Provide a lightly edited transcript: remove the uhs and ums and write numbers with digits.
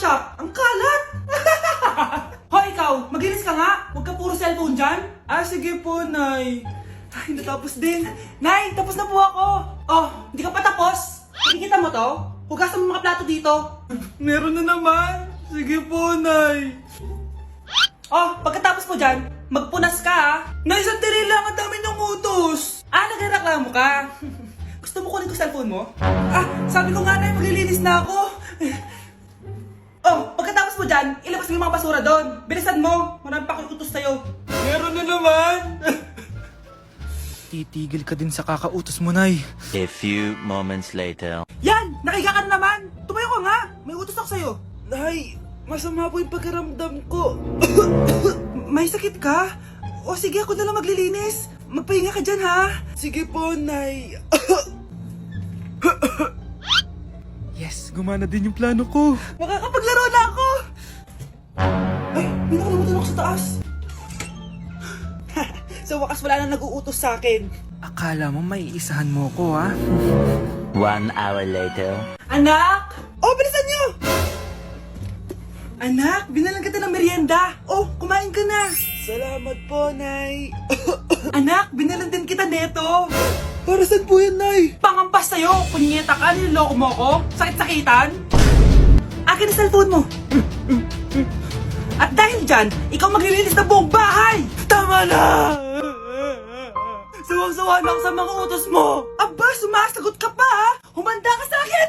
shop. Ang kalat! Hoy, ikaw! Maglinis ka nga! Huwag ka puro cellphone dyan! Ah, sige po, Nay. Ay, natapos din. Nay, tapos na po ako! Oh, hindi ka pa tapos? Nakikita mo to? Hugasan mo mga plato dito. Meron na naman. Sige po, Nay. Oh, pagkatapos mo dyan, magpunas ka ha. Nay, sandali lang. Ang dami niyong utos. Ah, nagreklamo ka. Gusto mo kunin ko cellphone mo? Ah, sabi ko nga, Nay, maglilinis na ako. Oh, pagkatapos mo dyan, ilabas mo yung mga basura doon. Bilisan mo. Marami pa akong utos sa'yo. Meron na naman. Titigil ka din sa kakautos mo, Nay. A few moments later. Yan! Nakiga ka na naman! Tumayo ka nga! May utos ako sa'yo. Nay, masama po yung pagkaramdam ko. May sakit ka? O sige, ako na lang maglilinis. Magpahinga ka dyan, ha? Sige po, Nay. Yes, gumana din yung plano ko. Makakapaglaro na ako! Ay, may nakalimutan ako sa taas. Sa wakas wala na nag-uutos sa akin. Akala mo may isahan mo ko, ha? 1 hour later. Anak! Oh, bilisan niyo! Anak, binalan kita ng merienda. Oh, kumain ka na. Salamat po, Nay. Anak, binalan din kita neto. Para saan po yan, Nay? Pangampas sa'yo. Punyeta ka, niloloko mo ko. Sakit-sakitan. Akin ang cellphone mo. At dahil dyan, ikaw maglilinis ng buong bahay. Tama na! Sawang-sawa na ako sa mga utos mo. Aba, sumasagot ka pa ha? Humanda ka sa akin!